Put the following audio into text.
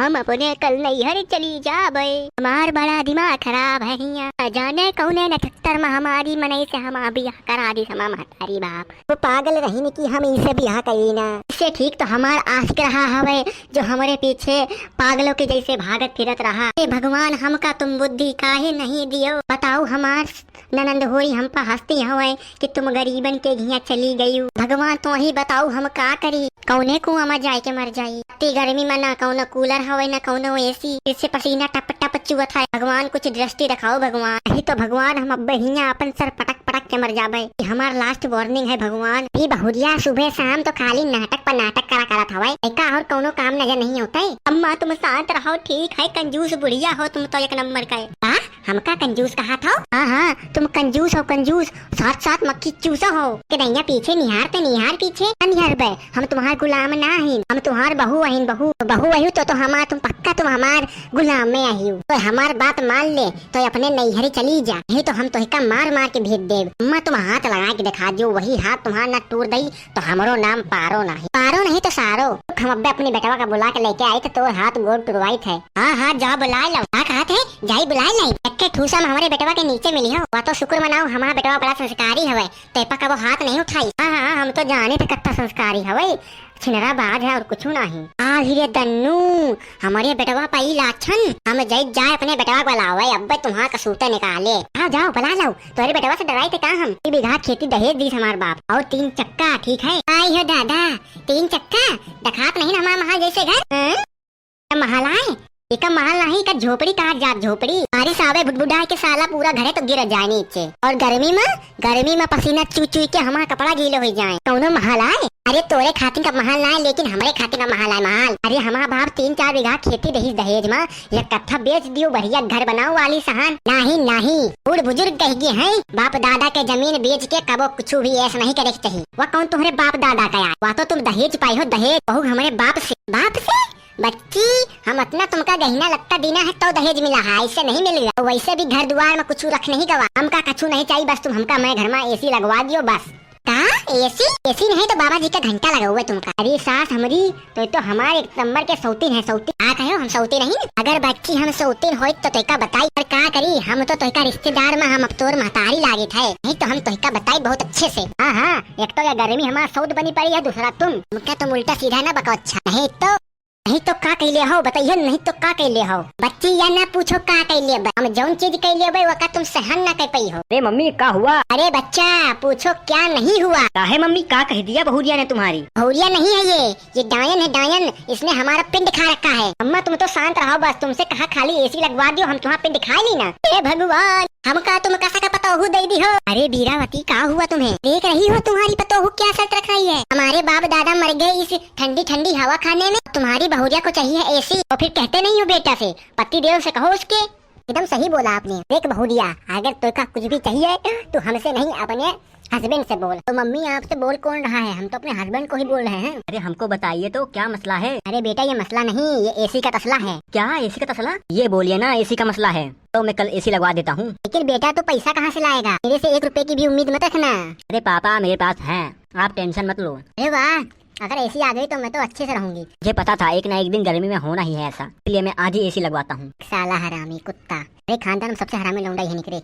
हम अपने कल नैहर चली जाबे। हमार बड़ा दिमाग खराब है हिया। जाने कौने नक्षत्र में हमारी मनई से हम बियाह करा दी समा महतारी बाप। वो पागल रही न कि हम इनसे बियाह करी ना। इससे ठीक तो हमार आशिक रहा हवे जो हमारे पीछे पागलों के जैसे भागत फिरत रहा। भगवान हमका तुम बुद्धि काहे नहीं दियो। बताओ हमार ननंद होरी हम पर हंसती हवे कि तुम गरीबन के घिया चली गई। भगवान तो ही बताओ हम का करी। कौने कुआं में जाए के मर जाई। इतनी गर्मी में ना कौनो कूलर हवे ना कौनो एसी, इससे पसीना टप टप चुवत है। भगवान कुछ दृष्टि रखाओ भगवान। नहीं तो भगवान हम अब हिया अपन सर पटक पटक के मर जाबे। हमार लास्ट वार्निंग है भगवान। ये बहुरिया सुबह शाम तो खाली नाटक पर नाटक करा करत हवे। एका और कौनो काम नजर नहीं होता है। अम्मा तुम शांत रहो ठीक है। कंजूस बुढ़िया हो तुम तो एक नंबर का। हमका कंजूस कहा था। हाँ तुम कंजूस हो कंजूस। साथ साथ मक्खी चूसा हो कि नैया पीछे निहार पे निहार पीछे निहार बे। हम तुम्हार गुलाम ना ही, हम तुम्हार बहू अहिन बहू बहू अहियो तो हमार तुम पक्का तुम हमार गुलाम में अहियो। तो हमार बात मान ले तो अपने नैहरी चली जा। नहीं तो हम तो हिका मार मार के भेज देव। अम्मा तुम हाथ लगा के दिखा दो। वही हाथ तुम्हारा न टूट दई तो हमारो नाम पारो नहीं। पारो नहीं तो सारो। हम अब अपने बेटवा का बुला के लेके आए तो हाथ गोड़ टुरवाई थे। हाँ जा बुला लो। कहा थे जाई बुला लाई। ठूसा में हमारे बेटवा के नीचे मिली हो। वह तो शुक्र मनाओ हमारा बेटवा बड़ा संस्कारी हवे। तेपा का वो हाथ नहीं उठाई। हाँ हम तो जाने थे कत्ता संस्कारी हवे। छिनरा बाज है और कुछ नहीं। हीरे दन्नू हमारे बेटवा पाई लाछन। हम जाए अपने बेटवा को बुलावे। अब तुम्हारा कसूता निकाले। हाँ जाओ बुला लो। तुम्हारे बेटवा से डराई थे कहा हम। 3 बीघा खेती दहेज दी हमारे बाप और 3 चक्का। ठीक है आई हो दादा 3 चक्का दखात नहीं ना हमारा महल जैसे घर। महल आए एक महल नहीं का झोपड़ी कहा जात झोपड़ी। बारिश आवे बुढ़बुढ़ा के साला पूरा घरे तो गिर जाए नीचे। और गर्मी में पसीना चू चू के हमारा कपड़ा गीले हो जाए। कौनो महल आए। अरे तोरे खातिर का महल ना है लेकिन हमारे खातिर का महल है महल। अरे हमारा बाप 3-4 बीघा खेती दहेज में एक कट्ठा बेच दियो। बढ़िया घर बनाओ वाली सहन नहीं बूढ़ बुजुर्ग कह गए हैं। बाप दादा के जमीन बेच के कबो कुछ भी ऐसा नहीं करे चाहिए। वह कौन तुम्हारे बाप दादा का है। वह तो तुम दहेज पाई हो दहेज बहू हमारे बाप से बच्ची। हम अपना तुमका गहना लगता देना है तो दहेज मिला है। ऐसे नहीं मिलेगा। वैसे भी घर द्वार में कुछ रख नहीं गवा। हमका कछु नहीं चाहिए बस तुम हमका मैं घर में एसी लगवा दियो बस। एसी नहीं तो बाबा जी का घंटा लगा हुआ है तुमका। अरे सास हमारी तो हमारे एक नंबर के सौतीन है। सौतीन आ कहो हम सौतीन नहीं। अगर बच्ची हम सौतीन हो तो तोका बताई पर का करी। हम तो तोका रिश्तेदार में हम अब तोर महतारी लागे थे। नहीं तो हम तोका बताई बहुत अच्छे से। हाँ एक तो या गर्मी हमारा सौद बनी पड़ी है। दूसरा तुम उल्टा सीधा ना बको। अच्छा नहीं तो का कहले हो बताइए। नहीं तो का कहले हो बच्ची या ना पूछो का कहले। हम जौन चीज कहले हो वका तुम सहन ना कर पाई हो। अरे मम्मी का हुआ। अरे बच्चा पूछो क्या नहीं हुआ। काहे मम्मी का कह दिया बहुरिया ने तुम्हारी। बहुरिया नहीं है ये डायन है डायन। इसने हमारा पिंड खा रखा है। अम्मा तुम तो शांत रहो बस। तुमसे कहा खाली एसी लगवा दियो हम तुम्हारा पिंड खा ली ना। हे भगवान हमका तुम कैसा का पतोहू दे दी हो। अरे बीरावती का हुआ तुम्हें। देख रही हो तुम्हारी पतोहू क्या शर्त रख रही है। हमारे बाप दादा मर गए इस ठंडी ठंडी हवा खाने में। तुम्हारी बहुरिया को चाहिए एसी। और फिर कहते नहीं हो बेटा से पति देव से कहो उसके। एकदम सही बोला आपने। देख बहुरिया अगर तो का कुछ भी चाहिए तो हमसे नहीं अपने हस्बैंड से बोल। तो मम्मी आपसे बोल कौन रहा है। हम तो अपने हस्बैंड को ही बोल रहे हैं। अरे हमको बताइए तो क्या मसला है। अरे बेटा ये मसला नहीं ये एसी का तसला है। क्या एसी का तसला। ये बोलिए ना एसी का मसला है तो मैं कल एसी लगवा देता हूँ। लेकिन बेटा तो पैसा कहाँ से लाएगा। मेरे से 1 रुपए की भी उम्मीद मत रखना। अरे पापा मेरे पास है आप टेंशन मत लो। अरे वाह अगर एसी आ गई तो मैं तो अच्छे से रहूंगी। मुझे पता था एक ना एक दिन गर्मी में होना ही है ऐसा। इसलिए मैं आज ही एसी लगवाता हूँ। साला हरामी कुत्ता। अरे खानदान में सबसे हरामी लौंडा ही निकले।